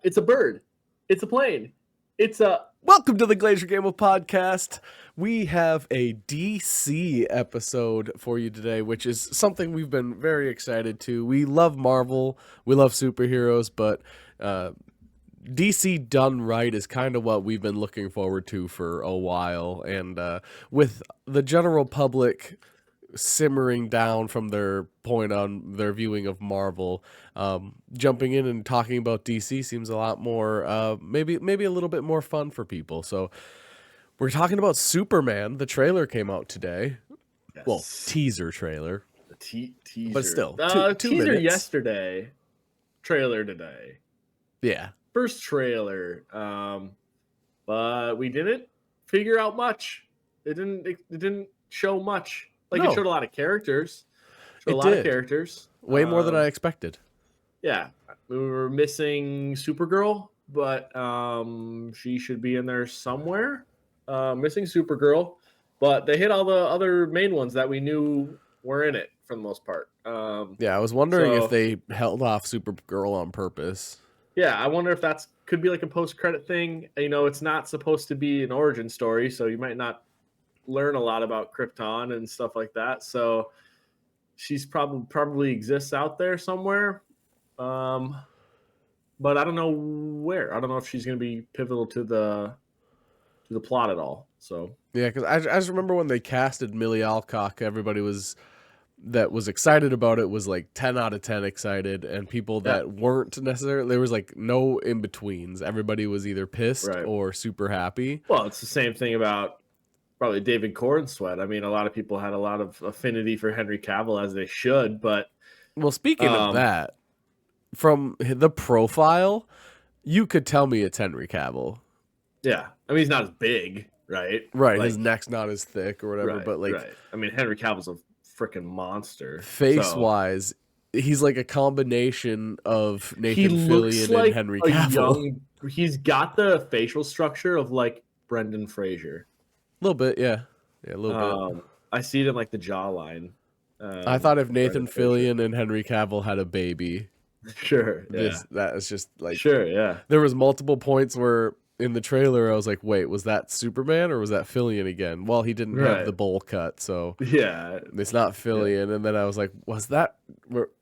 It's a bird. It's a plane. It's a... Welcome to the Glaziar Gambol podcast. We have a DC episode for you today, which is something we've been very excited to. We love Marvel, we love superheroes, but DC done right is kind of what we've been looking forward to for a while. And with the general public simmering down from their point on their viewing of Marvel, jumping in and talking about DC seems a lot more, maybe a little bit more fun for people. So we're talking about Superman. The trailer came out today. Yes. Well, teaser trailer. Teaser. But still, two teaser minutes. yesterday. Trailer today. Yeah. First trailer. But we didn't figure out much. It didn't show much. Like, No. It showed a lot of characters. Way more than I expected. Yeah. We were missing Supergirl, but she should be in there somewhere. Missing Supergirl. But they hit all the other main ones that we knew were in it for the most part. Yeah, I was wondering if they held off Supergirl on purpose. Yeah, I wonder if that's could be like a post-credit thing. You know, it's not supposed to be an origin story, so you might not learn a lot about Krypton and stuff like that. So she's probably exists out there somewhere. But I don't know where. I don't know if she's going to be pivotal to the plot at all. So yeah, because I just remember when they casted Millie Alcock, everybody that was excited about it was like 10 out of 10 excited, and people that weren't necessarily, there was like no in betweens. Everybody was either pissed or super happy. Well, it's the same thing about probably David Cornsweet. I mean, a lot of people had a lot of affinity for Henry Cavill, as they should, but well, speaking of that, from the profile, you could tell me it's Henry Cavill. Yeah, I mean, he's not as big, right? Right, like, his neck's not as thick or whatever, but like, I mean, Henry Cavill's a freaking monster. Face-wise, he's like a combination of Nathan Fillion and Henry Cavill. He's got the facial structure of like Brendan Fraser. A little bit, yeah, a little bit. I see it in like the jawline. I thought if Nathan Fillion and Henry Cavill had a baby, that is just like There was multiple points where in the trailer I was like, wait, was that Superman or was that Fillion again? Well, he didn't have the bowl cut, so it's not Fillion. And then I was like,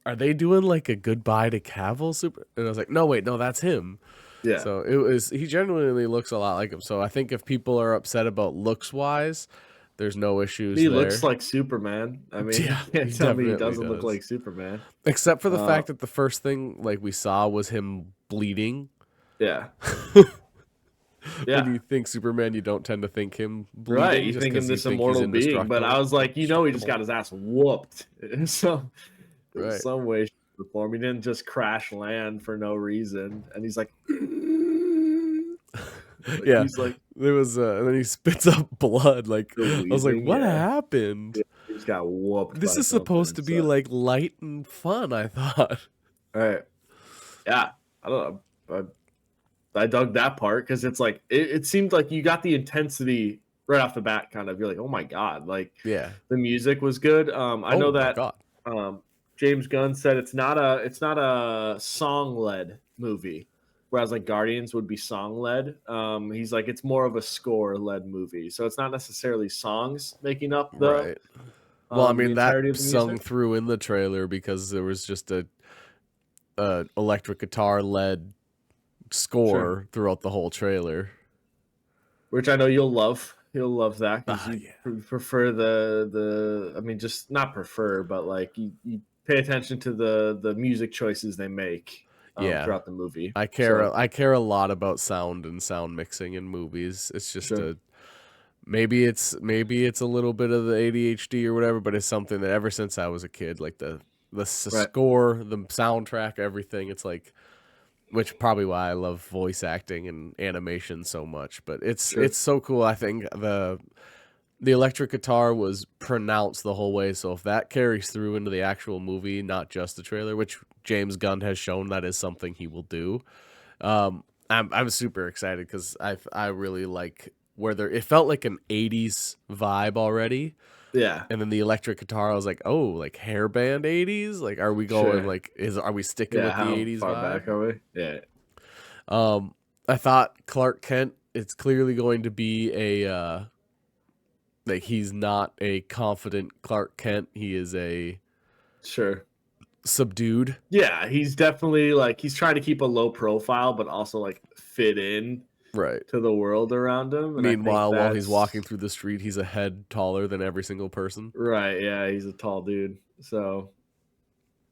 are they doing like a goodbye to Cavill And I was like, no, that's him. Yeah. So he genuinely looks a lot like him. So I think if people are upset about looks wise, there's no issues. He looks like Superman. I mean, yeah, you can't tell me he doesn't look like Superman. Except for the fact that the first thing like we saw was him bleeding. Yeah. When you think Superman, you don't tend to think him bleeding. Right, you think him this immortal being. But I was like, he just got his ass whooped in some way, shape, or form. He didn't just crash land for no reason. And he's like, yeah. He's like, there was, and then he spits up blood. Like, I was like, what happened? Yeah, he just got whooped. This is supposed to be like light and fun, I thought. Right. Yeah. I don't know. I dug that part because it's like it seemed like you got the intensity right off the bat. Kind of, you're like, oh my god, like the music was good. I know that James Gunn said it's not a song led movie, whereas like Guardians would be song led. He's like, it's more of a score led movie, so it's not necessarily songs making up the. Well, I mean that sung through in the trailer because there was just a electric guitar led score throughout the whole trailer, which I know you'll love. You'll love that because you prefer the. I mean, just not prefer, but like you pay attention to the music choices they make throughout the movie. I care a lot about sound and sound mixing in movies. It's just maybe it's a little bit of the ADHD or whatever, but it's something that ever since I was a kid, like the score, the soundtrack, everything. It's like. Which probably why I love voice acting and animation so much, but it's so cool. I think the electric guitar was pronounced the whole way, so if that carries through into the actual movie, not just the trailer, which James Gunn has shown that is something he will do, I'm super excited because I really like where it felt like an 80s vibe already. Yeah. And then the electric guitar, I was like, oh, like hairband 80s? Like, are we going are we sticking with the 80s far vibe? back are we? Yeah. I thought Clark Kent, it's clearly going to be a like he's not a confident Clark Kent. He is a subdued. Yeah, he's definitely like he's trying to keep a low profile, but also like fit in to the world around him. And meanwhile, while he's walking through the street, he's a head taller than every single person. Right. Yeah, he's a tall dude. So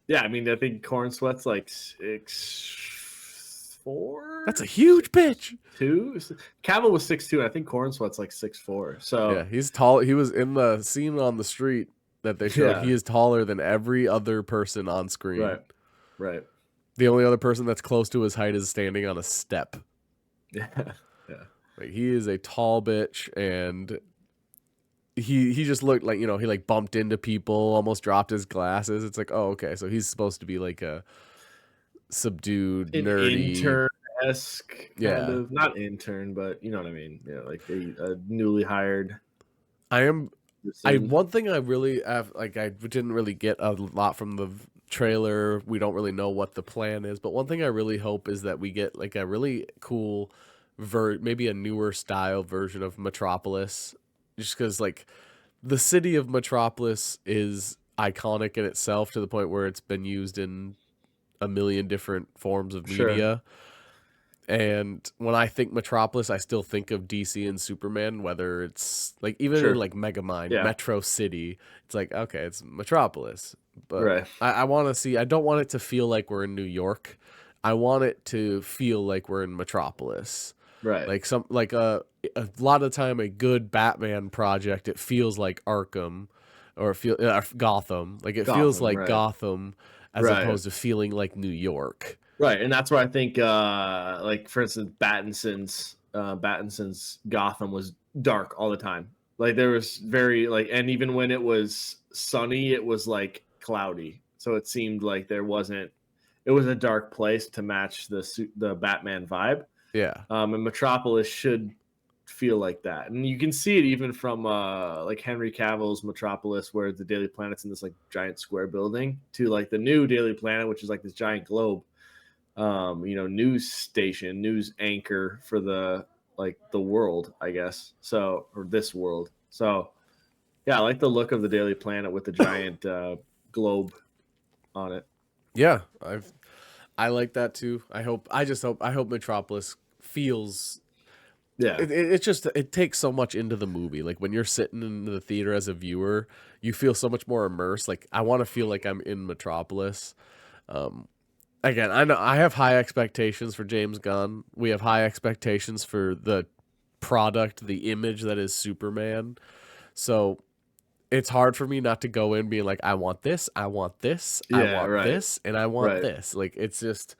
yeah, I mean, I think Corn Sweat's like 6'4". That's a huge bitch. 2. Cavill was 6'2". I think Corn Sweat's like 6'4". So yeah, he's tall. He was in the scene on the street that they showed. Yeah. He is taller than every other person on screen. Right. Right. The only other person that's close to his height is standing on a step. Yeah. Yeah. Like, he is a tall bitch, and he just looked like, he like bumped into people, almost dropped his glasses. It's like, oh, okay, so he's supposed to be like a subdued, nerdy intern-esque kind of, not intern, but you know what I mean. Yeah, like a newly hired. One thing I really have, like, I didn't really get a lot from the trailer. We don't really know what the plan is, but one thing I really hope is that we get like a really cool maybe a newer style version of Metropolis, just because like the city of Metropolis is iconic in itself to the point where it's been used in a million different forms of media. And when I think Metropolis, I still think of DC and Superman, whether it's like even in like Megamind, Metro City. It's like, okay, it's Metropolis. But I want to see, I don't want it to feel like we're in New York. I want it to feel like we're in Metropolis. Right. Like a lot of the time, a good Batman project, it feels like Arkham or Gotham. Like it feels like Gotham as opposed to feeling like New York. Right, and that's where I think, like for instance, Battinson's Gotham was dark all the time. Like there was very like, and even when it was sunny, it was like cloudy. So it seemed like there wasn't. It was a dark place to match the Batman vibe. Yeah. And Metropolis should feel like that, and you can see it even from like Henry Cavill's Metropolis, where the Daily Planet's in this like giant square building, to like the new Daily Planet, which is like this giant globe. News station, news anchor for the world, I guess. So, or this world. So, yeah, I like the look of the Daily Planet with the giant globe on it. Yeah, I like that too. I hope Metropolis feels. Yeah, it takes so much into the movie. Like when you're sitting in the theater as a viewer, you feel so much more immersed. Like I want to feel like I'm in Metropolis. Again, I know I have high expectations for James Gunn. We have high expectations for the product, the image that is Superman. So it's hard for me not to go in being like, I want this, I want this, I want this, and I want this. Like, it's just,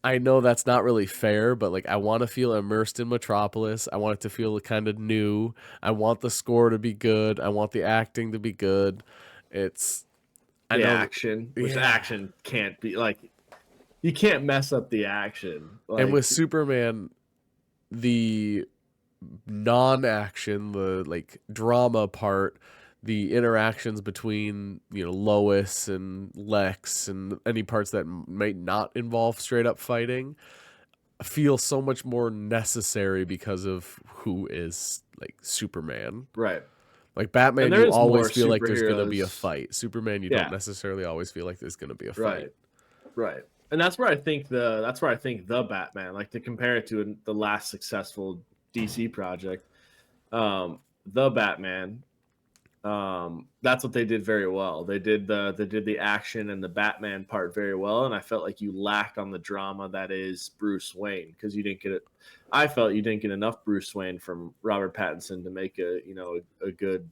I know that's not really fair, but like I want to feel immersed in Metropolis. I want it to feel kind of new. I want the score to be good. I want the acting to be good. Action, which action can't be like. You can't mess up the action. Like, and with Superman, the non-action, the like drama part, the interactions between Lois and Lex and any parts that might not involve straight up fighting feel so much more necessary because of who is like Superman. Right. Like Batman, you always feel like there's going to be a fight. Superman, you don't necessarily always feel like there's going to be a fight. Right. And that's where I think the Batman, like to compare it to the last successful DC project, the Batman, that's what they did very well. They did the action and the Batman part very well, and I felt like you lacked on the drama that is Bruce Wayne, because you didn't get it. I felt you didn't get enough Bruce Wayne from Robert Pattinson to make a good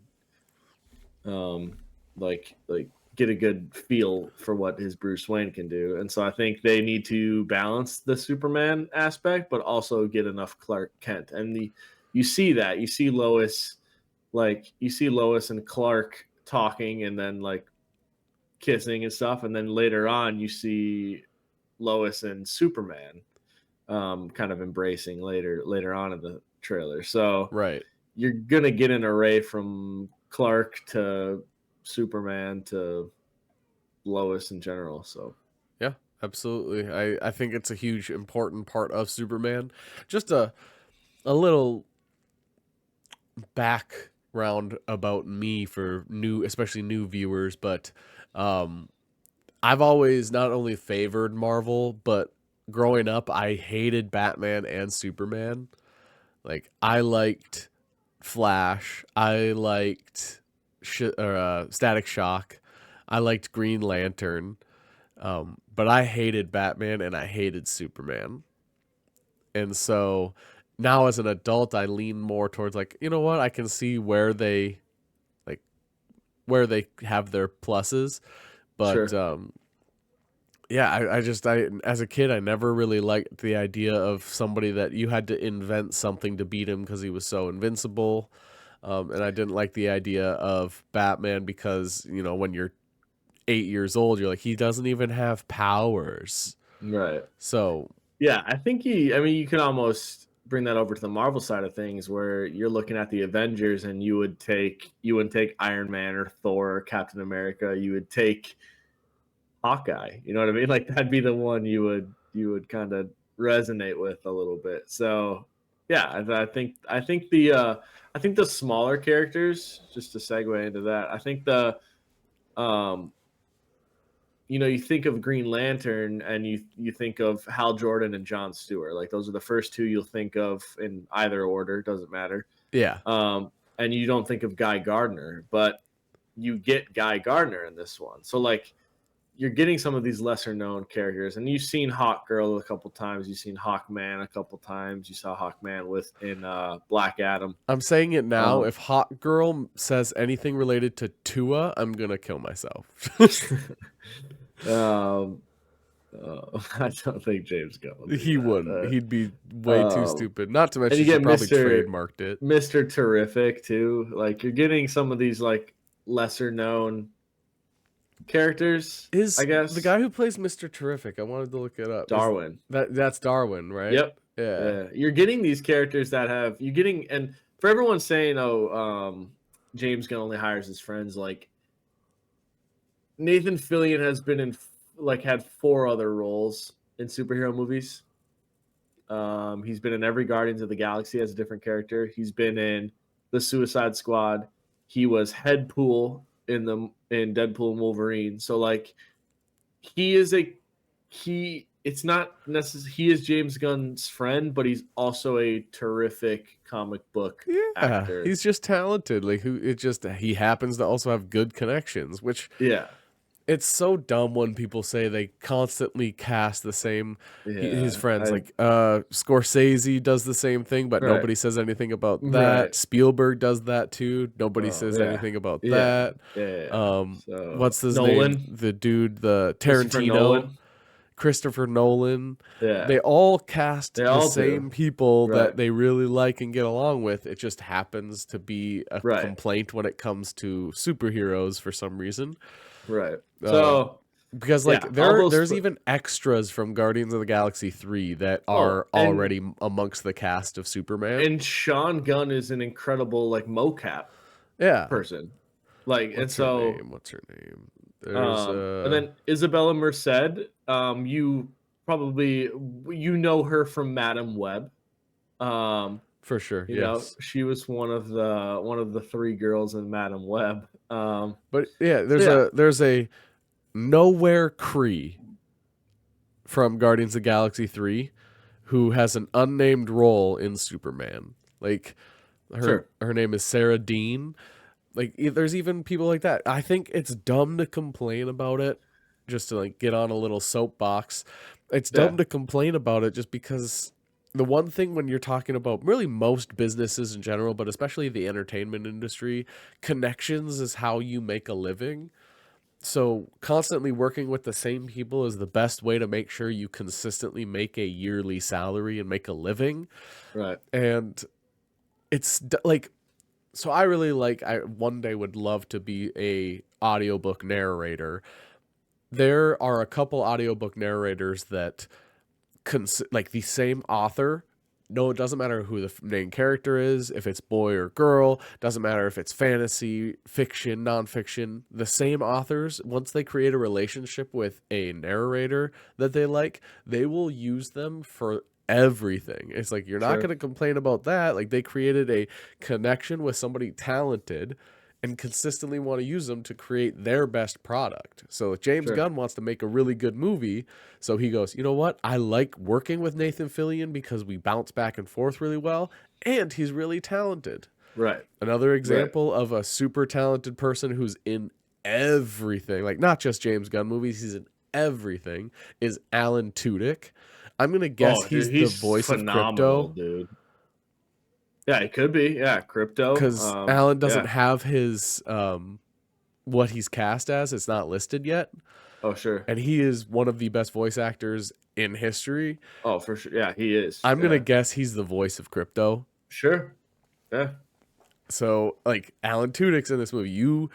get a good feel for what his Bruce Wayne can do. And so I think they need to balance the Superman aspect, but also get enough Clark Kent. And you see Lois, and Clark talking and then like kissing and stuff. And then later on you see Lois and Superman kind of embracing later on in the trailer. So you're going to get an array from Clark to Superman to Lois in general. So yeah, absolutely. I think it's a huge important part of Superman. Just a little background about me for especially new viewers, but I've always not only favored Marvel, but growing up I hated Batman and Superman. Like I liked Flash, I liked Static Shock, I liked Green Lantern, but I hated Batman and I hated Superman. And so now as an adult, I lean more towards like, you know what, I can see like where they have their pluses, but Sure. yeah, I as a kid I never really liked the idea of somebody that you had to invent something to beat him because he was so invincible. And I didn't like the idea of Batman because, you know, when you're 8 years old, you're like, he doesn't even have powers. Right. So Yeah, I think I mean, you can almost bring that over to the Marvel side of things where you're looking at the Avengers and you wouldn't take Iron Man or Thor or Captain America. You would take Hawkeye. You know what I mean? Like that'd be the one you would kind of resonate with a little bit. So yeah, I think the smaller characters, just to segue into that, I think the um you know, you think of Green Lantern and you think of Hal Jordan and John Stewart. Like those are the first two you'll think of in either order, doesn't matter. yeah, And you don't think of Guy Gardner, but you get Guy Gardner in this one. So like you're getting some of these lesser known characters, and you've seen Hawk Girl a couple times, you've seen Hawkman a couple times, you saw Hawkman in Black Adam. I'm saying it now. Um, If Hot Girl says anything related to Tua, I'm gonna kill myself. um, I don't think James Gunn would do He wouldn't. that. He'd be way too stupid. Not to And mention you she get probably trademarked it. Mr. Terrific too. Like you're getting some of these like lesser known characters, Is I guess. the guy who plays Mr. Terrific? I wanted to look it up. Darwin. That's Darwin, right? Yep. Yeah. Yeah. You're getting these characters and for everyone saying, James Gunn only hires his friends, like Nathan Fillion has been had 4 other roles in superhero movies. He's been in every Guardians of the Galaxy as a different character. He's been in the Suicide Squad. He was Headpool in Deadpool and Wolverine. So like he is it's not necessarily he is James Gunn's friend, but he's also a terrific comic book actor. He's just talented. Like he happens to also have good connections, which it's so dumb when people say they constantly cast the same his friends. Like Scorsese does the same thing, but nobody says anything about that. Right. Spielberg does that too. Nobody says anything about that. What's his name? The dude, the Tarantino, Christopher Nolan. Yeah. They all cast the same people that they really like and get along with. It just happens to be a complaint when it comes to superheroes for some reason. Right. So because like there's even extras from Guardians of the Galaxy 3 that are already amongst the cast of Superman. And Sean Gunn is an incredible like mocap person. Like What's her name? There's and then Isabella Merced, you know her from Madam Web. For sure. You know, she was one of the 3 girls in Madam Web. But yeah, there's a Nowhere Cree from Guardians of the Galaxy 3 who has an unnamed role in Superman. Like her name is Sarah Dean. Like there's even people like that. I think it's dumb to complain about it, just to like get on a little soapbox. It's dumb to complain about it just because the one thing when you're talking about really most businesses in general, but especially the entertainment industry, connections is how you make a living. So constantly working with the same people is the best way to make sure you consistently make a yearly salary and make a living. Right. And it's like, so I really I one day would love to be a audiobook narrator. There are a couple audiobook narrators that like the same author No, it doesn't matter who the main character is, if it's boy or girl, doesn't matter if it's fantasy, fiction, nonfiction. The same authors, once they create a relationship with a narrator that they like, they will use them for everything. It's like, you're not going to complain about that. Like, they created a connection with somebody talented and consistently want to use them to create their best product. So if James Gunn wants to make a really good movie, so he goes, you know what? I like working with Nathan Fillion because we bounce back and forth really well, and he's really talented. Right. Another example of a super talented person who's in everything, like not just James Gunn movies, he's in everything, is Alan Tudyk. I'm going to guess he's the voice of Crypto. Dude. Yeah, it could be. Yeah, Crypto. Because Alan doesn't have his what he's cast as. It's not listed yet. Oh, sure. And he is one of the best voice actors in history. Oh, for sure. Yeah, he is. I'm gonna guess he's the voice of Crypto. Sure. Yeah. So, like, Alan Tudyk's in this movie. He's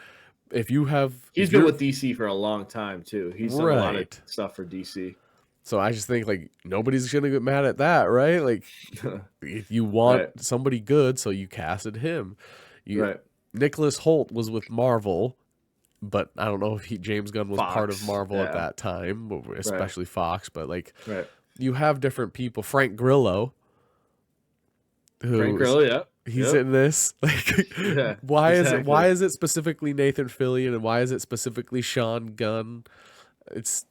been with DC for a long time too. He's done a lot of stuff for DC. So I just think, like, nobody's going to get mad at that, right? Like, if you want somebody good, so you casted him. Nicholas Hoult was with Marvel, but I don't know if James Gunn was part of Marvel at that time, especially Fox. But, like, you have different people. Frank Grillo. He's in this. Like, why is it specifically Nathan Fillion, and why is it specifically Sean Gunn? It's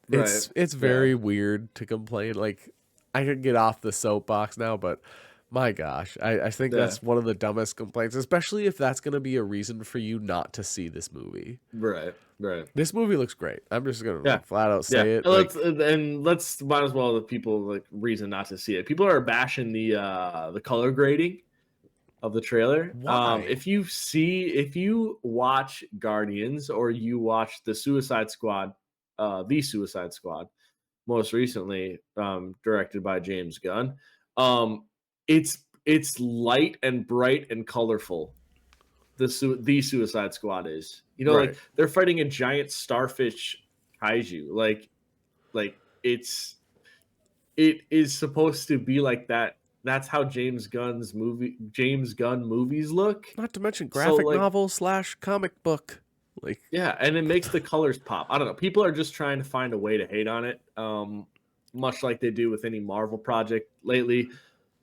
very weird to complain. Like, I could get off the soapbox now, but my gosh, I think that's one of the dumbest complaints, especially if that's going to be a reason for you not to see this movie. Right. This movie looks great. I'm just going to flat out say it. Let's might as well the people like reason not to see it. People are bashing the color grading of the trailer. Why? If you watch Guardians or you watch the Suicide Squad, most recently, directed by James Gunn. It's light and bright and colorful. The Suicide Squad is, like they're fighting a giant starfish kaiju. Like it is supposed to be like that. That's how James Gunn movies look. Not to mention graphic novel / comic book. Like, yeah, and it makes the colors pop. I don't know. People are just trying to find a way to hate on it, much like they do with any Marvel project lately.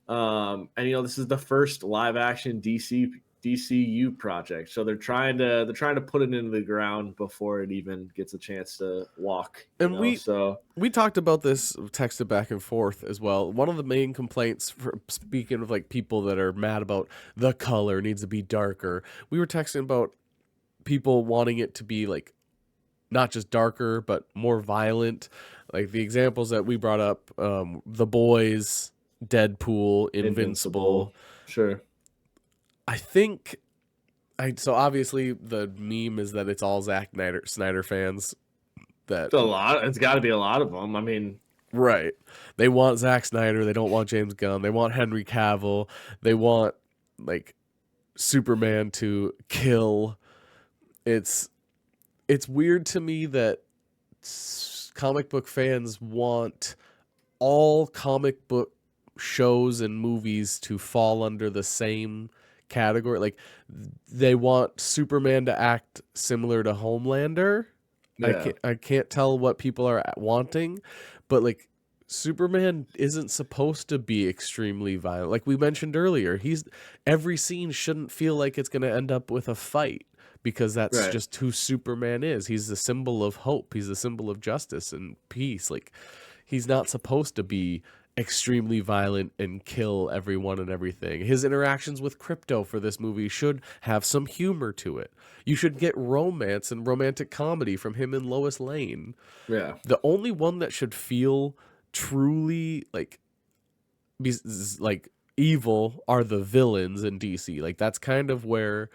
And this is the first live action DCU project, so they're trying to put it into the ground before it even gets a chance to walk. And we talked about this, texted back and forth as well. One of the main complaints, speaking of like people that are mad about the color needs to be darker, we were texting about people wanting it to be like not just darker but more violent. Like the examples that we brought up, The Boys, Deadpool, Invincible. Sure. I think so obviously the meme is that it's all Zack Snyder fans. It's got to be a lot of them. I mean, right. They want Zack Snyder, they don't want James Gunn, they want Henry Cavill, they want like Superman to kill. It's weird to me that comic book fans want all comic book shows and movies to fall under the same category. Like, they want Superman to act similar to Homelander. I can't tell what people are wanting, but like Superman isn't supposed to be extremely violent. Like we mentioned earlier, every scene shouldn't feel like it's going to end up with a fight, because that's just who Superman is. He's the symbol of hope. He's the symbol of justice and peace. Like, he's not supposed to be extremely violent and kill everyone and everything. His interactions with Crypto for this movie should have some humor to it. You should get romance and romantic comedy from him and Lois Lane. Yeah. The only one that should feel truly like evil are the villains in DC. Like, that's kind of where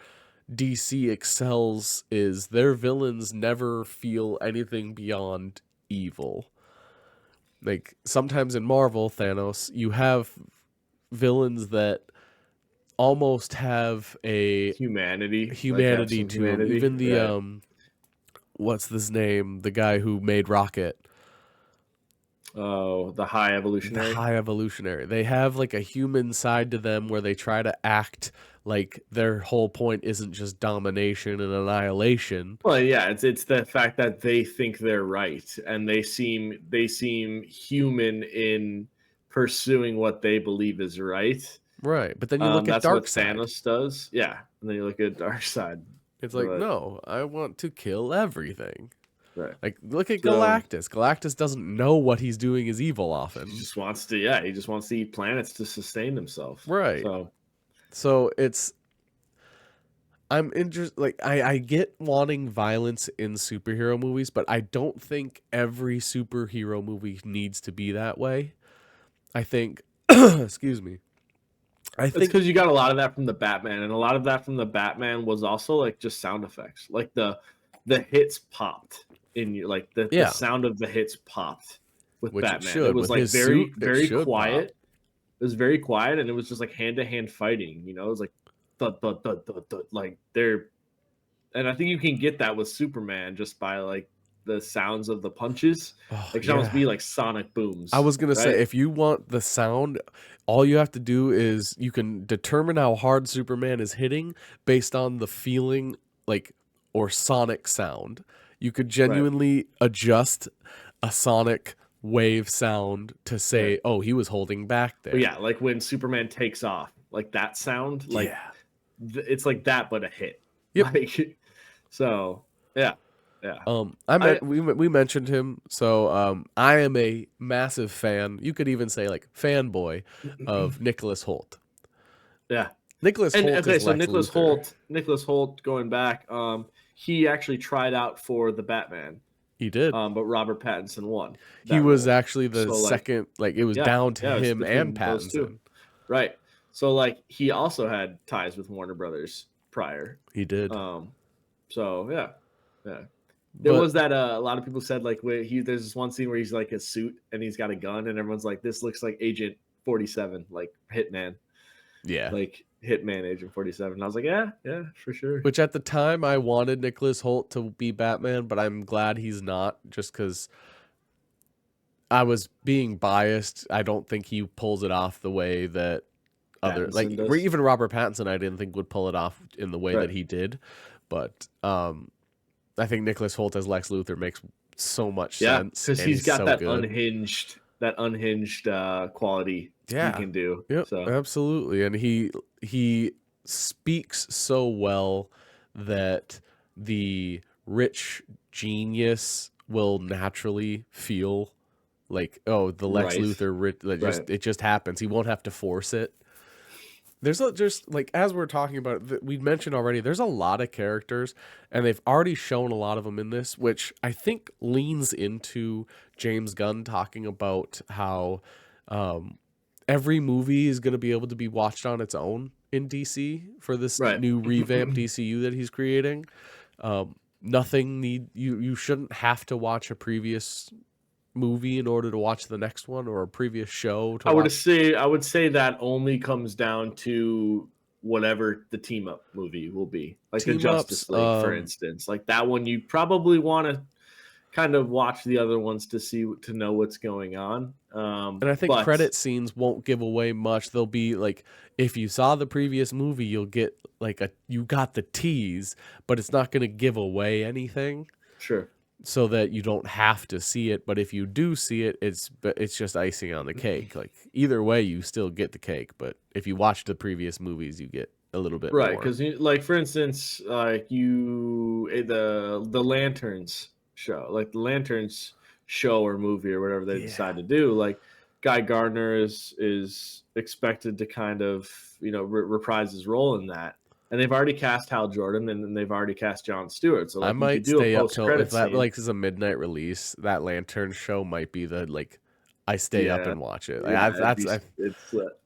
DC excels, is their villains never feel anything beyond evil. Like, sometimes in Marvel, Thanos, you have villains that almost have a humanity to them. Even the what's his name? The guy who made Rocket. Oh, the high evolutionary. The high evolutionary. They have like a human side to them where they try to act like their whole point isn't just domination and annihilation. Well, yeah, it's the fact that they think they're right, and they seem human in pursuing what they believe is right. Right, but then you look at That's what Darkseid. Thanos does. Yeah, and then you look at Darkseid. It's like, But, no, I want to kill everything. right. Like, look at So, Galactus. Galactus doesn't know what he's doing is evil often. He just wants to eat planets to sustain himself. Right. So it's, I'm interested, like, I get wanting violence in superhero movies, but I don't think every superhero movie needs to be that way. I think, excuse me. I think because you got a lot of that from the Batman, and a lot of that from the Batman was also like just sound effects. Like the hits popped in you, like the sound of the hits popped with Batman. It was like very quiet. It was very quiet, and it was just like hand-to-hand fighting. You know, it was like like they're, and I think you can get that with Superman just by like the sounds of the punches. Like, almost be like sonic booms. I was gonna say, if you want the sound, all you have to do is you can determine how hard Superman is hitting based on the feeling, like, or sonic sound. You could genuinely adjust a sonic wave sound to say, oh, he was holding back there. But yeah, like when Superman takes off, like that sound, like it's like that, but a hit. Yep. Like, so yeah. We mentioned him, so I am a massive fan. You could even say like fanboy of Nicholas Hoult. Yeah, Nicholas Hoult. Okay, so Nicholas Hoult, going back, he actually tried out for the Batman. He did, but Robert Pattinson won. He was actually the second. Like, it was down to him and Pattinson. Right. So like he also had ties with Warner Brothers prior. He did. So yeah. There was that a lot of people said like there's this one scene where he's like a suit and he's got a gun and everyone's like, this looks like Agent 47, like Hitman. Yeah. Like Hitman Agent 47. And I was like, yeah, for sure. Which at the time I wanted Nicholas Hoult to be Batman, but I'm glad he's not, just because I was being biased. I don't think he pulls it off the way that even Robert Pattinson I didn't think would pull it off in the way that he did. But I think Nicholas Hoult as Lex Luthor makes so much sense. Because he's got that unhinged quality he can do. Yep, so. Absolutely. And he speaks so well that the rich genius will naturally feel like, oh, the Lex Luthor, it just happens. He won't have to force it. There's just like, as we're talking about, we mentioned already, there's a lot of characters, and they've already shown a lot of them in this, which I think leans into James Gunn talking about how every movie is going to be able to be watched on its own in DC for this new revamped DCU that he's creating. You shouldn't have to watch a previous movie in order to watch the next one, or a previous show to I would say that only comes down to whatever the team up movie will be, like the Justice League, for instance. Like that one, you probably want to kind of watch the other ones to know what's going on. And I think credit scenes won't give away much. They'll be like, if you saw the previous movie, you'll get like you got the tease, but it's not going to give away anything. Sure. So that you don't have to see it, but if you do see it, it's just icing on the cake. Like, either way, you still get the cake, but if you watch the previous movies, you get a little bit more. Because like, for instance, like the Lanterns show, like the Lanterns show or movie or whatever they decide to do, like Guy Gardner is expected to kind of reprise his role in that. And they've already cast Hal Jordan, and they've already cast Jon Stewart. So like, I might stay up till, if that like is a midnight release, that Lantern show might be the I stay up and watch it. Like,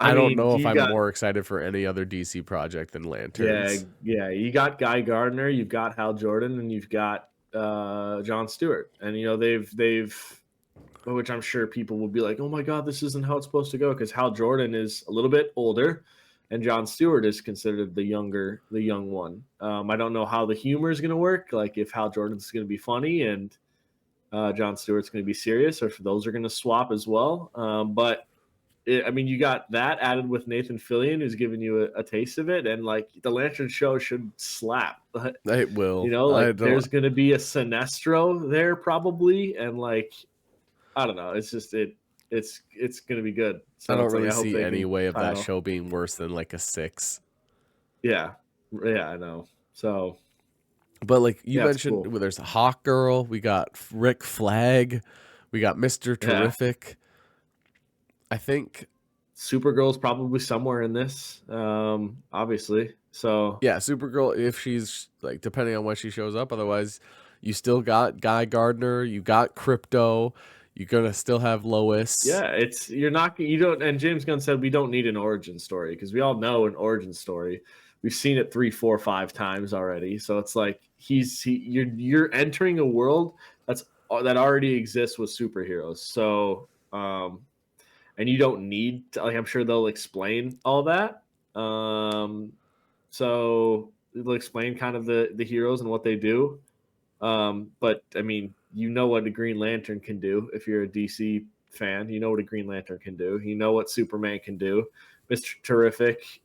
I don't know if I'm more excited for any other DC project than Lanterns. Yeah. You got Guy Gardner, you've got Hal Jordan, and you've got Jon Stewart, and they've, which I'm sure people will be like, oh my god, this isn't how it's supposed to go, because Hal Jordan is a little bit older. And Jon Stewart is considered the young one. I don't know how the humor is going to work. Like if Hal Jordan's going to be funny, and Jon Stewart's going to be serious, or if those are going to swap as well. But I mean, you got that added with Nathan Fillion, who's giving you a taste of it, and like the Lantern show should slap. It will. Like there's going to be a Sinestro there probably, and like I don't know. It's just it's going to be good. So I don't really see any way of that show being worse than like a 6. Yeah, I know. So. But like you mentioned, cool. There's a Hawk Girl, we got Rick Flag, we got Mr. Terrific. I think Supergirl's probably somewhere in this, obviously. So yeah, Supergirl, if she's like depending on when she shows up. Otherwise, you still got Guy Gardner, you got Crypto, you're gonna still have Lois. Yeah, you don't. And James Gunn said we don't need an origin story because we all know an origin story. We've seen it 3, 4, 5 times already. So it's like you're entering a world that already exists with superheroes. So and you don't need to, like I'm sure they'll explain all that. So they'll explain kind of the heroes and what they do. But I mean, you know what a Green Lantern can do if you're a DC fan. You know what a Green Lantern can do. You know what Superman can do. Mr. Terrific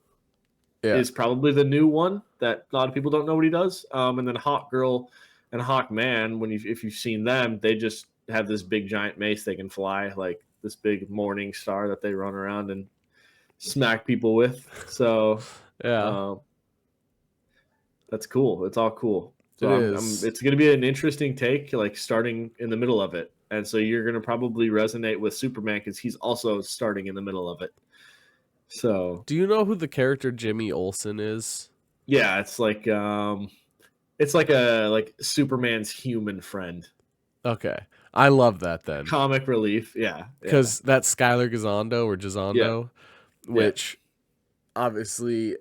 is probably the new one that a lot of people don't know what he does. And then Hawk Girl and Hawk Man, if you've seen them, they just have this big giant mace they can fly, like this big morning star that they run around and smack people with. So that's cool. It's all cool. So it's going to be an interesting take, like starting in the middle of it. And so you're going to probably resonate with Superman because he's also starting in the middle of it. So, do you know who the character Jimmy Olsen is? Yeah, it's like Superman's human friend. Okay, I love that then. Comic relief, yeah. Because that's Skylar Gisondo, which obviously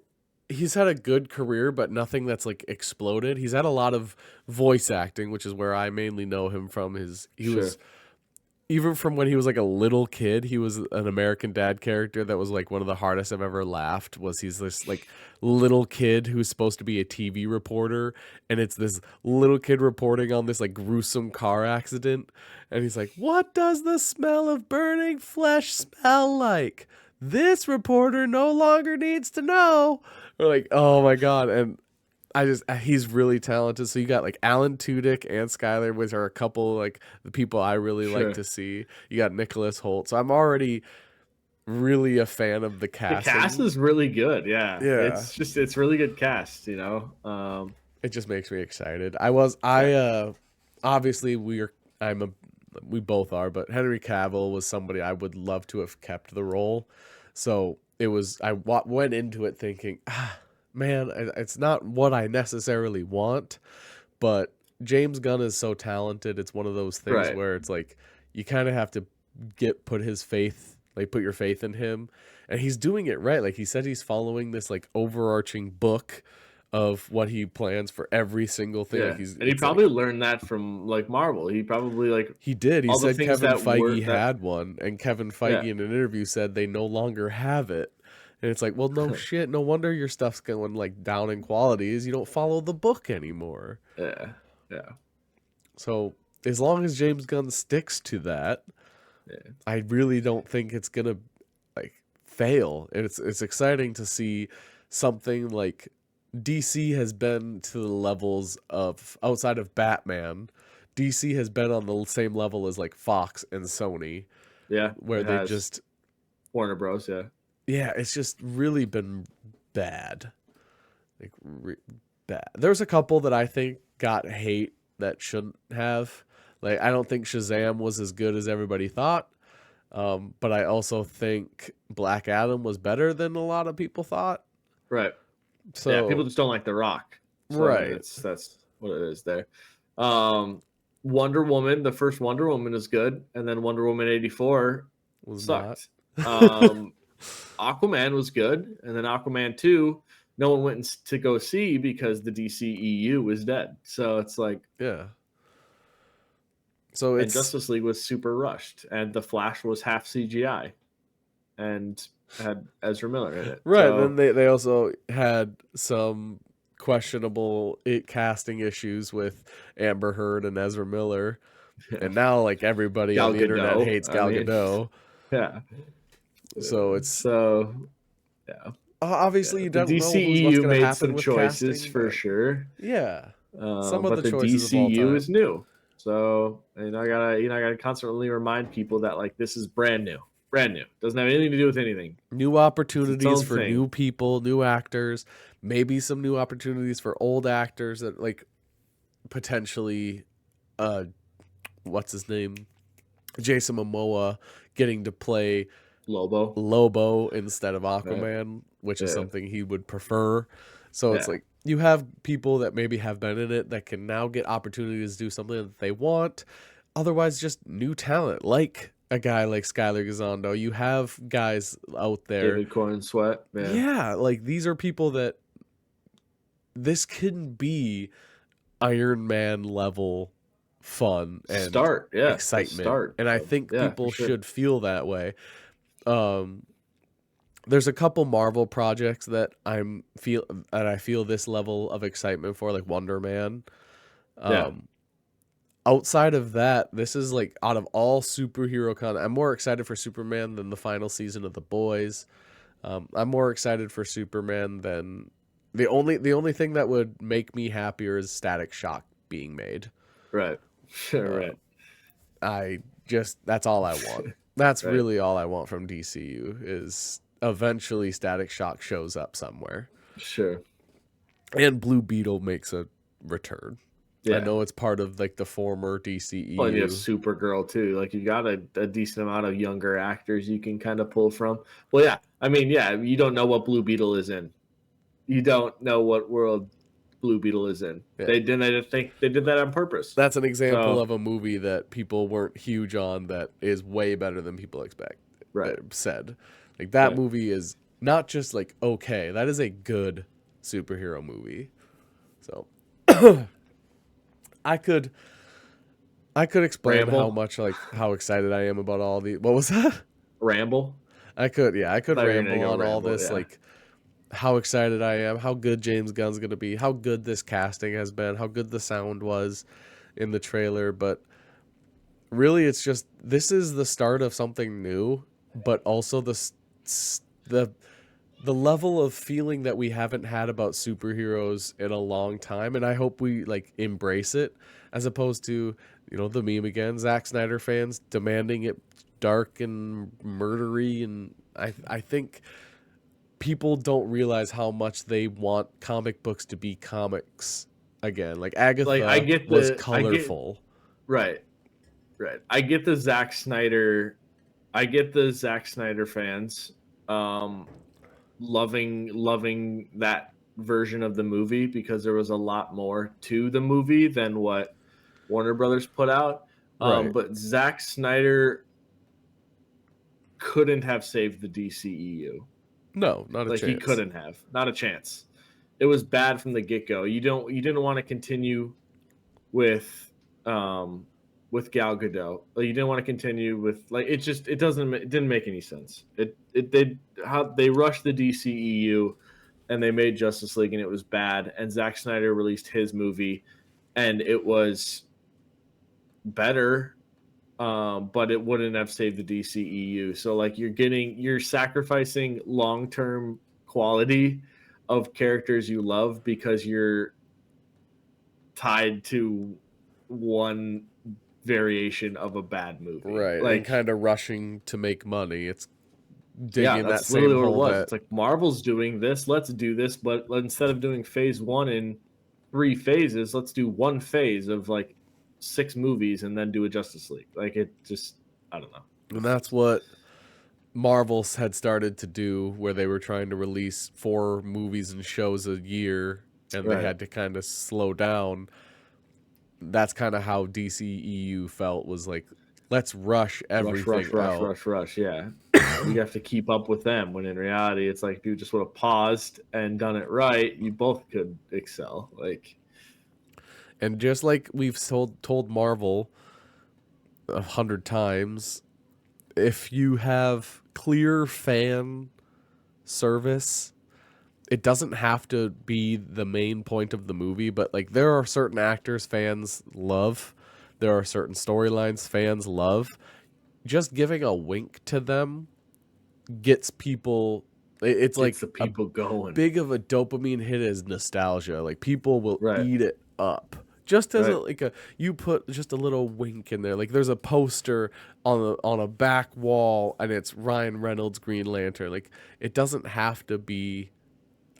he's had a good career, but nothing that's like exploded. He's had a lot of voice acting, which is where I mainly know him from. He was. Even from when he was like a little kid, he was an American Dad character that was like one of the hardest I've ever laughed. He's this like little kid who's supposed to be a TV reporter, and it's this little kid reporting on this like gruesome car accident, and he's like, "What does the smell of burning flesh smell like? This reporter no longer needs to know." We're like, "Oh my god!" And he's really talented. So you got like Alan Tudyk and Skylar, which are a couple like the people I really like to see. You got Nicholas Hoult. So I'm already really a fan of the cast. The cast is really good. Yeah. It's really good cast, you know. It just makes me excited. Obviously we both are, but Henry Cavill was somebody I would love to have kept the role. So I went into it thinking, man, it's not what I necessarily want, but James Gunn is so talented. It's one of those things where it's like you kind of have to put your faith in him, and he's doing it right. Like he said, he's following this like overarching book of what he plans for every single thing. Yeah. And he probably learned that from like Marvel. He probably he did. He said Kevin Feige had one, and Kevin Feige in an interview said they no longer have it. And it's like, well, no shit. No wonder your stuff's going like down in quality is you don't follow the book anymore. Yeah. So as long as James Gunn sticks to that, I really don't think it's gonna like fail. And it's exciting to see something like DC has been to the levels of outside of Batman. DC has been on the same level as like Fox and Sony. Yeah, where they just Warner Bros. Yeah, it's just really been bad. Like, bad. There's a couple that I think got hate that shouldn't have. Like, I don't think Shazam was as good as everybody thought. But I also think Black Adam was better than a lot of people thought. Right. So yeah, people just don't like The Rock. So right. That's what it is there. Wonder Woman, the first Wonder Woman is good, and then Wonder Woman 84 sucked. Aquaman was good, and then Aquaman 2, no one went to go see because the DCEU was dead. So it's like, yeah. So and Justice League was super rushed, and The Flash was half CGI, and had Ezra Miller in it. Right. So, then they also had some questionable casting issues with Amber Heard and Ezra Miller. And now like everybody on the internet hates Gal Gadot. Yeah. So it's so yeah. Obviously, you don't know what's going to happen with choices casting, for sure. Yeah, some of but the choices DCU is new, so I gotta constantly remind people that like this is brand new. Doesn't have anything to do with anything. New opportunities for new people, new actors, maybe some new opportunities for old actors that like potentially, what's his name, Jason Momoa getting to play Lobo instead of Aquaman, which is something he would prefer. So it's like you have people that maybe have been in it that can now get opportunities to do something that they want. Otherwise, just new talent, like a guy like Skylar Gisondo. You have guys out there. David Corn Sweat. Yeah, like these are people that this can be Iron Man level fun and excitement. And I think people should feel that way. There's a couple Marvel projects that I feel this level of excitement for, like Wonder Man. Outside of that, this is like out of all superhero content, I'm more excited for Superman than the final season of The Boys. I'm more excited for Superman than the only thing that would make me happier is Static Shock being made. Right. Right. That's all I want. That's really all I want from DCU is eventually Static Shock shows up somewhere. Sure. And Blue Beetle makes a return. Yeah. I know it's part of like the former DCEU. Well, you have Supergirl too. Like you got a decent amount of younger actors you can kind of pull from. Well, yeah. I mean, yeah, you don't know what Blue Beetle is in. You don't know what world Blue Beetle is in. Yeah. They did that on purpose. That's an example of a movie that people weren't huge on that is way better than people expect. Right. Said. Like that movie is not just like okay, that is a good superhero movie. So I could explain how excited I am about all the what was that? Ramble? I could ramble on all this like how excited I am, how good James Gunn's going to be, how good this casting has been, how good the sound was in the trailer, but really it's just this is the start of something new, but also the level of feeling that we haven't had about superheroes in a long time, and I hope we like embrace it as opposed to, the meme again, Zack Snyder fans demanding it dark and murdery, and I think people don't realize how much they want comic books to be comics again. Like Agatha was colorful. Right. I get the Zack Snyder fans loving that version of the movie because there was a lot more to the movie than what Warner Brothers put out. But Zack Snyder couldn't have saved the DCEU. No, not a chance. He couldn't have. Not a chance. It was bad from the get-go. You didn't want to continue with Gal Gadot. You didn't want to continue with it didn't make any sense. They rushed the DCEU and they made Justice League and it was bad, and Zack Snyder released his movie and it was better. But it wouldn't have saved the DCEU. So you're sacrificing long-term quality of characters you love because you're tied to one variation of a bad movie. Right. And kind of rushing to make money. It's digging that same hole. What it was. It's like Marvel's doing this, let's do this, but instead of doing phase 1 in 3 phases, let's do one phase of 6 movies and then do a Justice League. It just, I don't know. And that's what Marvel had started to do, where they were trying to release 4 movies and shows a year, and they had to kind of slow down. That's kind of how DCEU felt, was like, let's rush everything out. Rush, yeah. You have to keep up with them, when in reality, it's like, dude, just would have paused and done it right. You both could excel. And just like we've told Marvel 100 times, if you have clear fan service, it doesn't have to be the main point of the movie, but there are certain actors fans love there are certain storylines fans love. Just giving a wink to them gets people. It's like the people going. Big of a dopamine hit as nostalgia. Like people will Right. eat it up. Just as Right. You put just a little wink in there. Like there's a poster on a back wall and it's Ryan Reynolds Green Lantern. Like it doesn't have to be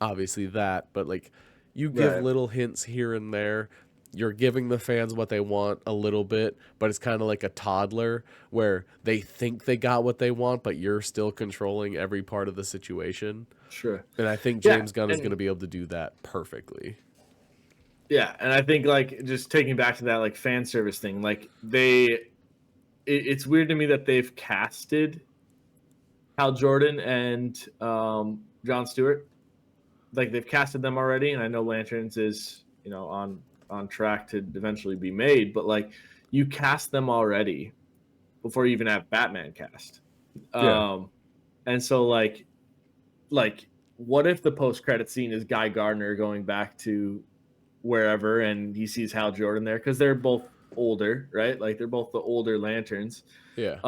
obviously that, but like you give Right. little hints here and there. You're giving the fans what they want a little bit, but it's kind of like a toddler where they think they got what they want, but you're still controlling every part of the situation. Sure. And I think James Gunn is going to be able to do that perfectly. Yeah, and I think like just taking back to that like fan service thing, like it's weird to me that they've casted Hal Jordan and Jon Stewart. Like they've casted them already, and I know Lanterns is, you know, on track to eventually be made, but like you cast them already before you even have Batman cast. Yeah. And so like what if the post-credit scene is Guy Gardner going back to wherever and he sees Hal Jordan there, because they're both older, right? Like they're both the older Lanterns. Yeah.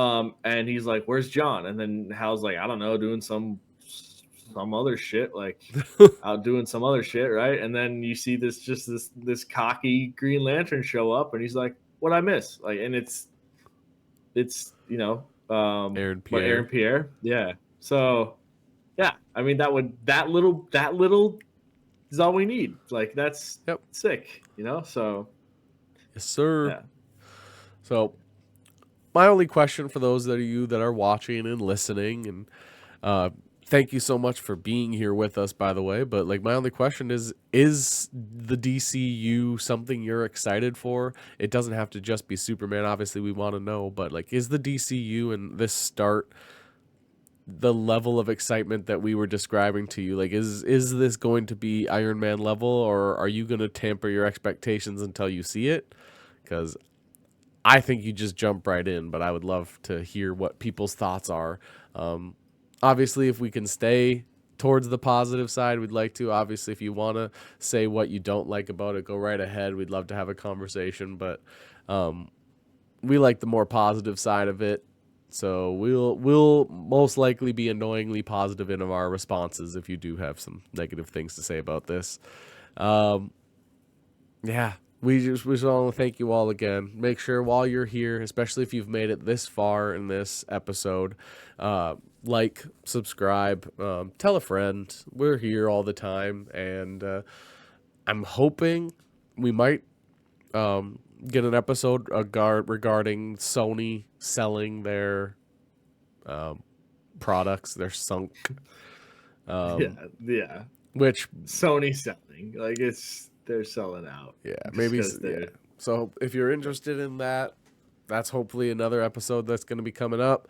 And he's like, "Where's John?" And then Hal's like, "I don't know, doing some other shit, like out doing some other shit, right?" And then you see this cocky Green Lantern show up, and he's like, "What I miss?" Like, and it's you know, Aaron Pierre. Yeah. So yeah, I mean that little is all we need. Like that's sick, you know? So yes, sir. Yeah. So my only question for those that are watching and listening, and thank you so much for being here with us, by the way. But like my only question is the DCU something you're excited for? It doesn't have to just be Superman. Obviously, we want to know, but like, is the DCU and this start the level of excitement that we were describing to you? Like, is this going to be Iron Man level, or are you going to tamper your expectations until you see it? Because I think you just jump right in, but I would love to hear what people's thoughts are. Obviously, if we can stay towards the positive side, we'd like to. Obviously, if you want to say what you don't like about it, go right ahead. We'd love to have a conversation, but we like the more positive side of it. So we'll most likely be annoyingly positive in our responses if you do have some negative things to say about this. Yeah, we just want to thank you all again. Make sure while you're here, especially if you've made it this far in this episode, like, subscribe, tell a friend. We're here all the time, and I'm hoping we might get an episode regarding Sony selling their products, their sunk. Yeah. Which Sony selling, like they're selling out. Yeah, maybe. Yeah. So if you're interested in that, that's hopefully another episode that's going to be coming up.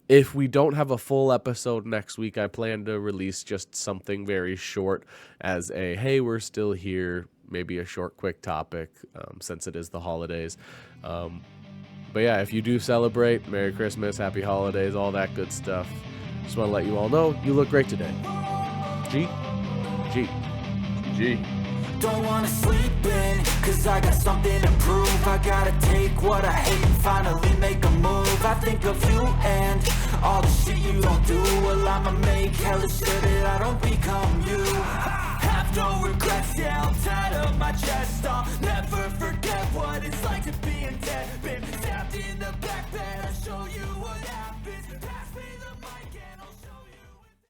If we don't have a full episode next week, I plan to release just something very short as a, hey, we're still here, maybe a short, quick topic, since it is the holidays. But yeah, if you do celebrate, Merry Christmas, Happy Holidays, all that good stuff. Just want to let you all know, you look great today. G. Don't wanna sleep in, cause I got something to prove. I gotta take what I hate and finally make a move. I think of you and all the shit you don't do. Well, I'ma make hella sure that I don't become you. Have no regrets, yeah, I'm tired of my